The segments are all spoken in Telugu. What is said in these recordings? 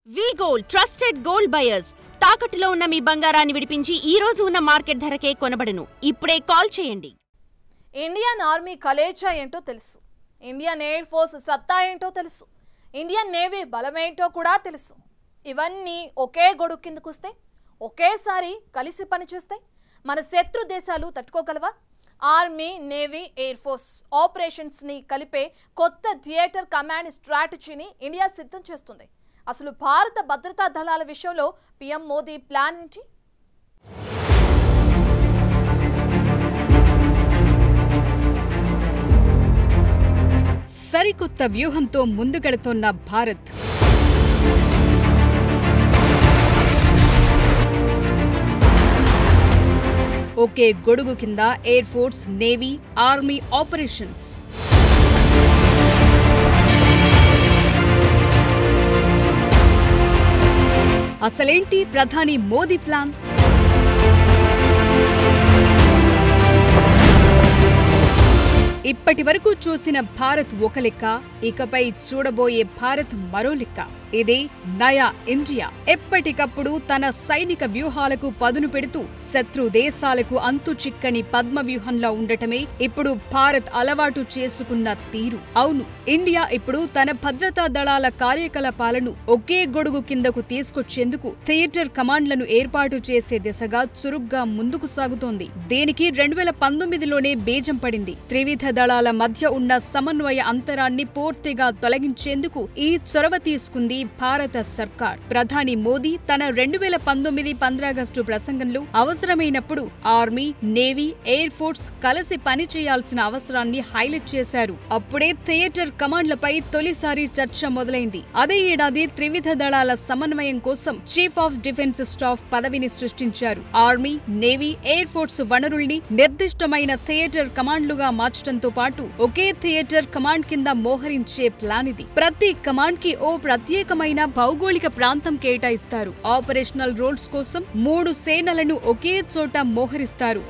వి గోల్డ్ ట్రస్టెడ్ గోల్డ్ బయర్స్ తాకట్టులో ఉన్న మీ బంగారాన్ని విడిపించి ఈ రోజు ఉన్న మార్కెట్ ధరకే కొనబడును. ఇప్పుడే కాల్ చేయండి. ఇండియన్ ఆర్మీ కలేజా ఏంటో తెలుసు, ఇండియన్ ఎయిర్ ఫోర్స్ సత్తా ఏంటో తెలుసు, ఇండియన్ నేవీ బలమేంటో కూడా తెలుసు. ఇవన్నీ ఒకే గొడుగు కిందకొస్తే, ఒకేసారి కలిసి పనిచేస్తే మన శత్రు దేశాలు తట్టుకోగలవా? ఆర్మీ, నేవీ, ఎయిర్ ఫోర్స్ ఆపరేషన్స్ని కలిపే కొత్త థియేటర్ కమాండ్ స్ట్రాటజీని ఇండియా సిద్ధం చేస్తుంది. అసలు భారత భద్రతా దళాల విషయంలో పీఎం మోదీ ప్లాన్ ఏంటి? సరికొత్త వ్యూహంతో ముందుకెళుతోన్న భారత్. ఒకే గొడుగు కింద air force, navy, army operations. అసలేంటి ప్రధాని మోదీ ప్లాన్? ఇప్పటి వరకు చూసిన భారత్ ఒక లెక్క, ఇకపై చూడబోయే భారత్ మరో లెక్క. ఇది నయా ఇండియా. ఎప్పటికప్పుడు తన సైనిక వ్యూహాలకు పదును పెడుతూ శత్రు దేశాలకు అంతు చిక్కని పద్మ వ్యూహంలో ఉండటమే ఇప్పుడు భారత్ అలవాటు చేసుకున్న తీరు. అవును, ఇండియా ఇప్పుడు తన భద్రతా దళాల కార్యకలాపాలను ఒకే గొడుగు కిందకు తీసుకొచ్చేందుకు థియేటర్ కమాండ్లను ఏర్పాటు చేసే దిశగా చురుగ్గా ముందుకు సాగుతోంది. దీనికి 2019లోనే బీజం పడింది. త్రివిధ దళాల మధ్య ఉన్న సమన్వయ అంతరాన్ని పూర్తిగా తొలగించేందుకు ఈ చొరవ తీసుకుంది భారత సర్కార్. ప్రధాని మోదీ తన 2019 ఆగస్టు ప్రసంగంలో అవసరమైనప్పుడు ఆర్మీ, నేవీ, ఎయిర్ ఫోర్స్ కలిసి పనిచేయాల్సిన అవసరాన్ని హైలైట్ చేశారు. అప్పుడే థియేటర్ కమాండ్లపై తొలిసారి చర్చ మొదలైంది. అదే ఏడాది త్రివిధ దళాల సమన్వయం కోసం చీఫ్ ఆఫ్ డిఫెన్స్ స్టాఫ్ పదవిని సృష్టించారు. ఆర్మీ, నేవీ, ఎయిర్ ఫోర్స్ వనరుల్ని నిర్దిష్టమైన థియేటర్ కమాండ్లుగా మార్చడంతో పాటు ఒకే థియేటర్ కమాండ్ కింద మోహరించే ప్లాన్ ఇది. ప్రతి కమాండ్ కి ఓ ప్రత్యేకమైన భౌగోళిక ప్రాంతం కేటాయిస్తారు. ఆపరేషనల్ రోల్స్ కోసం 3 సేనలను ఒకే చోట మోహరిస్తారు.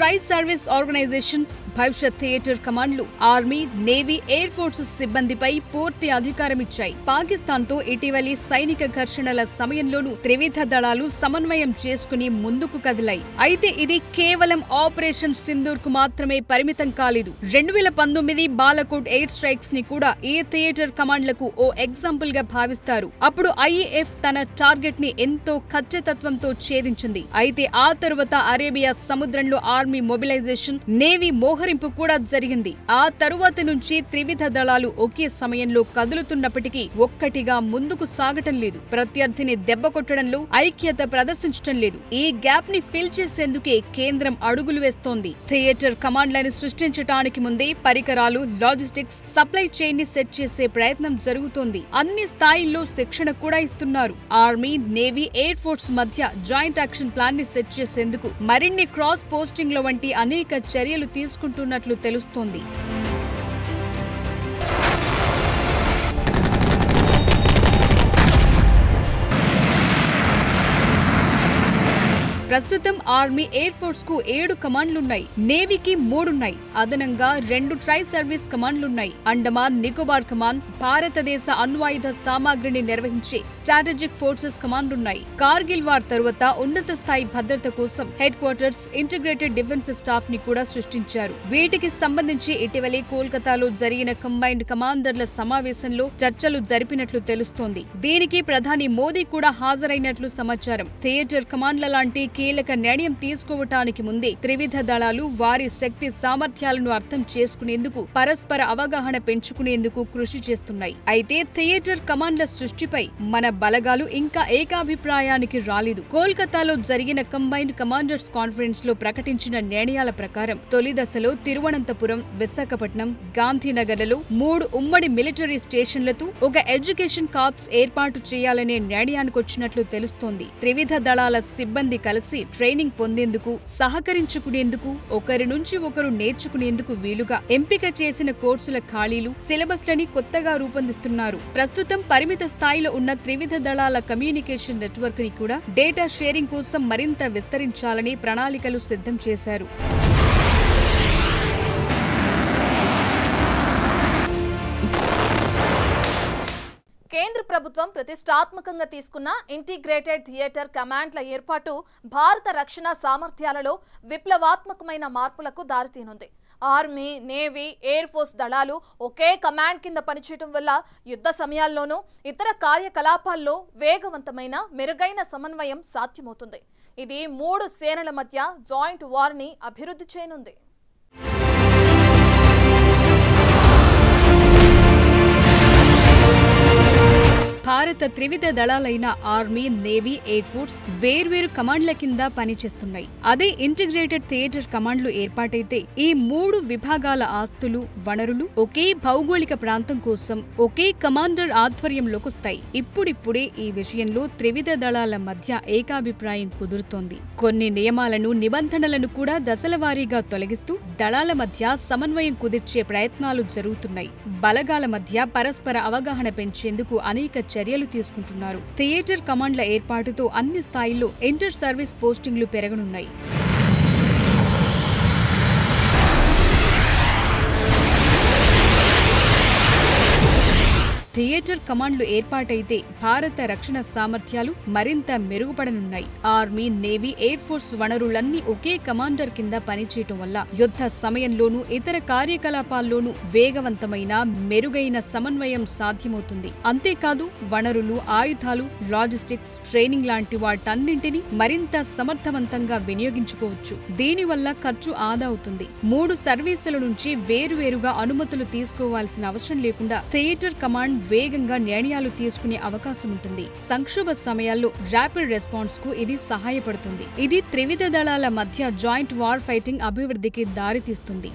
ట్రై సర్వీస్ ఆర్గనైజేషన్స్, భవిష్యత్ థియేటర్ కమాండ్లు ఆర్మీ, నేవీ, ఎయిర్ ఫోర్సెస్ సిబ్బందిపై పూర్తి అధికారమిచ్చాయి. పాకిస్తాన్తో ఇటీవలి సైనిక ఘర్షణల సమయంలోనూ త్రివిధ దళాలు సమన్వయం చేసుకుని ముందుకు కదిలాయి. అయితే ఇది కేవలం ఆపరేషన్ సింధూర్ కు మాత్రమే పరిమితం కాలేదు. 2019 బాలకోట్ ఎయిర్ స్ట్రైక్స్ ని కూడా ఈ థియేటర్ కమాండ్లకు ఓ ఎగ్జాంపుల్ గా భావిస్తారు. అప్పుడు ఐఏఎఫ్ తన టార్గెట్ ని ఎంతో ఖచ్చితత్వంతో ఛేదించింది. అయితే ఆ తరువాత అరేబియా సముద్రంలో ఆర్మీ మొబిలైజేషన్, నేవీ మోహరింపు కూడా జరిగింది. ఆ తరువాత నుంచి త్రివిధ దళాలు ఒకే సమయంలో కదులుతున్నప్పటికీ ఒక్కటిగా ముందుకు సాగటం లేదు. ప్రత్యర్థిని దెబ్బ కొట్టడంలో ఐక్యత ప్రదర్శించటం లేదు. ఈ గ్యాప్ ని ఫిల్ చేసేందుకే కేంద్రం అడుగులు వేస్తోంది. థియేటర్ కమాండ్లను సృష్టించడానికి ముందే పరికరాలు, లాజిస్టిక్స్, సప్లై చైన్ ని సెట్ చేసే ప్రయత్నం జరుగుతోంది. అన్ని స్థాయిల్లో శిక్షణ కూడా ఇస్తున్నారు. ఆర్మీ, నేవీ, ఎయిర్ ఫోర్స్ మధ్య జాయింట్ యాక్షన్ ప్లాన్ ని సెట్ చేసేందుకు మరిన్ని క్రాస్ పోస్టింగ్ల వంటి అనేక చర్యలు తీసుకుంటున్నట్లు తెలుస్తోంది. ప్రస్తుతం ఆర్మీ, ఎయిర్ ఫోర్స్ కు 7 కమాండ్లున్నాయి. నేవీకి 3 ఉన్నాయి. అదనంగా 2 ట్రై సర్వీస్ కమాండ్లున్నాయి. అండమాన్ నికోబార్ కమాండ్, భారతదేశ అణ్వాయుధ సామాగ్రిని నిర్వహించే స్ట్రాటజిక్ ఫోర్సెస్ కమాండ్లున్నాయి. కార్గిల్ వార్ తరువాత ఉన్నత స్థాయి భద్రత కోసం headquarters, integrated defence staff ని కూడా సృష్టించారు. వీటికి సంబంధించి ఇటీవలే కోల్కతాలో జరిగిన కంబైన్డ్ కమాండర్ల సమావేశంలో చర్చలు జరిపినట్లు తెలుస్తోంది. దీనికి ప్రధాని మోదీ కూడా హాజరైనట్లు సమాచారం. థియేటర్ కమాండ్ల లాంటి కీలక నిర్ణయం తీసుకోవటానికి ముందే త్రివిధ దళాలు వారి శక్తి సామర్థ్యాలను అర్థం చేసుకునేందుకు, పరస్పర అవగాహన పెంచుకునేందుకు కృషి చేస్తున్నాయి. అయితే థియేటర్ కమాండ్ల సృష్టిపై మన బలగాలు ఇంకా ఏకాభిప్రాయానికి రాలేదు. కోల్కతాలో జరిగిన కంబైన్డ్ కమాండర్స్ కాన్ఫరెన్స్ లో ప్రకటించిన నిర్ణయాల ప్రకారం తొలి దశలో తిరువనంతపురం, విశాఖపట్నం, గాంధీనగర్లలో 3 ఉమ్మడి మిలిటరీ స్టేషన్లతో ఒక ఎడ్యుకేషన్ కార్ప్స్ ఏర్పాటు చేయాలనే నిర్ణయానికొచ్చినట్లు తెలుస్తోంది. త్రివిధ దళాల సిబ్బంది కలిసి ట్రైనింగ్ పొందేందుకు, సహకరించుకునేందుకు, ఒకరి నుంచి ఒకరు నేర్చుకునేందుకు వీలుగా ఎంపిక చేసిన కోర్సుల ఖాళీలు, సిలబస్లని కొత్తగా రూపొందిస్తున్నారు. ప్రస్తుతం పరిమిత స్థాయిలో ఉన్న త్రివిధ దళాల కమ్యూనికేషన్ నెట్వర్క్ ని కూడా డేటా షేరింగ్ కోసం మరింత విస్తరించాలని ప్రణాళికలు సిద్ధం చేశారు. ప్రభుత్వం ప్రతిష్టాత్మకంగా తీసుకున్న ఇంటిగ్రేటెడ్ థియేటర్ కమాండ్ల ఏర్పాటు భారత రక్షణ సామర్థ్యాలలో విప్లవాత్మకమైన మార్పులకు దారితీనుంది. ఆర్మీ, నేవీ, ఎయిర్ ఫోర్స్ దళాలు ఒకే కమాండ్ కింద పనిచేయడం వల్ల యుద్ధ సమయాల్లోనూ ఇతర కార్యకలాపాల్లో వేగవంతమైన మెరుగైన సమన్వయం సాధ్యమవుతుంది. ఇది 3 సేనల మధ్య జాయింట్ వార్ని అభివృద్ధి చేయనుంది. భారత త్రివిధ దళాలైన ఆర్మీ, నేవీ, ఎయిర్ ఫోర్స్ వేర్వేరు కమాండ్ల కింద పనిచేస్తున్నాయి. అదే ఇంటిగ్రేటెడ్ థియేటర్ కమాండ్లు ఏర్పాటైతే ఈ 3 విభాగాల ఆస్తులు, వనరులు ఒకే భౌగోళిక ప్రాంతం కోసం ఒకే కమాండర్ ఆధ్వర్యంలోకి వస్తాయి. ఇప్పుడిప్పుడే ఈ విషయంలో త్రివిధ దళాల మధ్య ఏకాభిప్రాయం కుదురుతోంది. కొన్ని నియమాలను, నిబంధనలను కూడా దశలవారీగా తొలగిస్తూ దళాల మధ్య సమన్వయం కుదిర్చే ప్రయత్నాలు జరుగుతున్నాయి. బలగాల మధ్య పరస్పర అవగాహన పెంచేందుకు అనేక చర్యలు తీసుకుంటున్నారు. థియేటర్ కమాండ్ల ఏర్పాటుతో అన్ని స్థాయిల్లో ఇంటర్ సర్వీస్ పోస్టింగ్లు పెరగనున్నాయి. థియేటర్ కమాండ్లు ఏర్పాటైతే భారత రక్షణ సామర్థ్యాలు మరింత మెరుగుపడనున్నాయి. ఆర్మీ, నేవీ, ఎయిర్ ఫోర్స్ వనరులన్నీ ఒకే కమాండర్ కింద పనిచేయటం వల్ల యుద్ధ సమయంలోనూ ఇతర కార్యకలాపాల్లోనూ వేగవంతమైన, మెరుగైన సమన్వయం సాధ్యమవుతుంది. అంతేకాదు వనరులు, ఆయుధాలు, లాజిస్టిక్స్, ట్రైనింగ్ లాంటి వాటన్నింటినీ మరింత సమర్థవంతంగా వినియోగించుకోవచ్చు. దీనివల్ల ఖర్చు ఆదా అవుతుంది. 3 సర్వీసుల నుంచి వేరువేరుగా అనుమతులు తీసుకోవాల్సిన అవసరం లేకుండా థియేటర్ కమాండ్ వేగంగా నిర్ణయాలు తీసుకునే అవకాశం ఉంటుంది. సంక్షోభ సమయాల్లో ర్యాపిడ్ రెస్పాన్స్ కు ఇది సహాయపడుతుంది. ఇది త్రివిధ దళాల మధ్య జాయింట్ వార్ ఫైటింగ్ అభివృద్ధికి దారితీస్తుంది.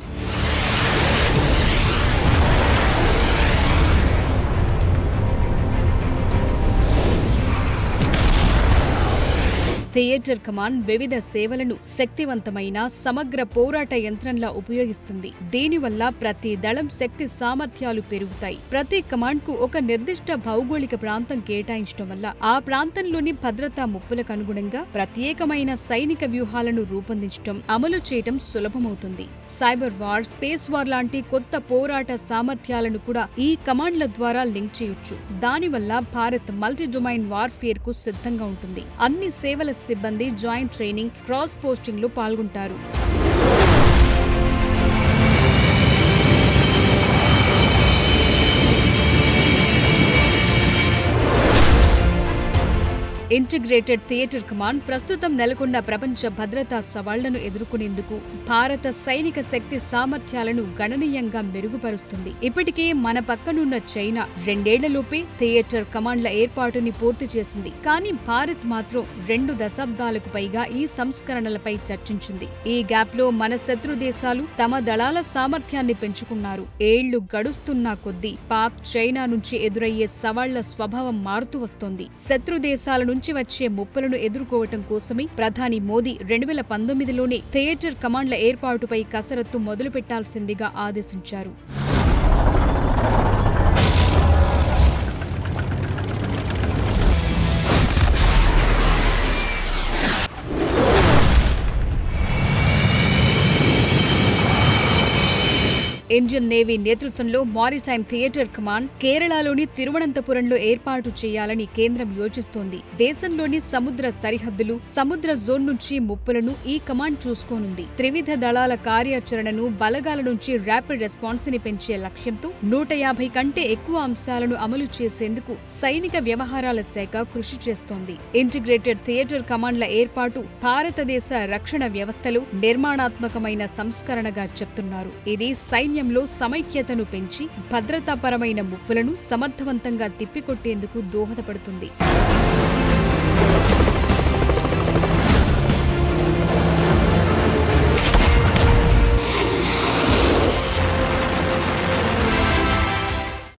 థియేటర్ కమాండ్ వివిధ సేవలను శక్తివంతమైన సమగ్ర పోరాట యంత్రంలా ఉపయోగిస్తుంది. దీనివల్ల ప్రతి దళం శక్తి సామర్థ్యాలు పెరుగుతాయి. ప్రతి కమాండ్ కు ఒక నిర్దిష్ట భౌగోళిక ప్రాంతం కేటాయించడం వల్ల ఆ ప్రాంతంలోని భద్రతా ముప్పులకు అనుగుణంగా ప్రత్యేకమైన సైనిక వ్యూహాలను రూపొందించడం, అమలు చేయడం సులభమవుతుంది. సైబర్ వార్, స్పేస్ వార్ లాంటి కొత్త పోరాట సామర్థ్యాలను కూడా ఈ కమాండ్ల ద్వారా లింక్ చేయొచ్చు. దానివల్ల భారత్ మల్టీ డొమైన్ వార్ఫేర్ కు సిద్ధంగా ఉంటుంది. అన్ని సేవల సిబ్బంది జాయింట్ ట్రైనింగ్, క్రాస్ పోస్టింగ్ లో పాల్గొంటారు. ఇంటిగ్రేటెడ్ థియేటర్ కమాండ్ ప్రస్తుతం నెలకొన్న ప్రపంచ భద్రతా సవాళ్లను ఎదుర్కొనేందుకు భారత సైనిక శక్తి సామర్థ్యాలను గణనీయంగా మెరుగుపరుస్తుంది. ఇప్పటికే మన పక్కనున్న చైనా 2 ఏళ్లలోపే థియేటర్ కమాండ్ల ఏర్పాటుని పూర్తి చేసింది. కానీ భారత్ మాత్రం 2 దశాబ్దాలకు పైగా ఈ సంస్కరణలపై చర్చించింది. ఈ గ్యాప్ లో మన శత్రు దేశాలు తమ దళాల సామర్థ్యాన్ని పెంచుకున్నారు. ఏళ్లు గడుస్తున్నా కొద్దీ పాక్, చైనా నుంచి ఎదురయ్యే సవాళ్ల స్వభావం మారుతూ వస్తోంది. శత్రు దేశాల నుంచి వచ్చే ముప్పులను ఎదుర్కోవటం కోసమే ప్రధాని మోదీ 2019లోనే థియేటర్ కమాండ్ల ఏర్పాటుపై కసరత్తు మొదలుపెట్టాల్సిందిగా ఆదేశించారు. ఇండియన్ నేవీ నేతృత్వంలో మారిటైమ్ థియేటర్ కమాండ్ కేరళలోని తిరువనంతపురంలో ఏర్పాటు చేయాలని కేంద్రం యోచిస్తోంది. దేశంలోని సముద్ర సరిహద్దులు, సముద్ర జోన్ నుంచి ముప్పులను ఈ కమాండ్ చూసుకోనుంది. త్రివిధ దళాల కార్యాచరణను, బలగాల నుంచి ర్యాపిడ్ రెస్పాన్స్ ని పెంచే లక్ష్యంతో 150 కంటే ఎక్కువ అంశాలను అమలు చేసేందుకు సైనిక వ్యవహారాల శాఖ కృషి చేస్తోంది. ఇంటిగ్రేటెడ్ థియేటర్ కమాండ్ల ఏర్పాటు భారతదేశ రక్షణ వ్యవస్థలో నిర్మాణాత్మకమైన సంస్కరణగా చెప్తున్నారు. ఇది సైన్యంలో సమైక్యతను పెంచి భద్రతాపరమైన ముప్పులను సమర్థవంతంగా తిప్పికొట్టేందుకు దోహదపడుతుంది.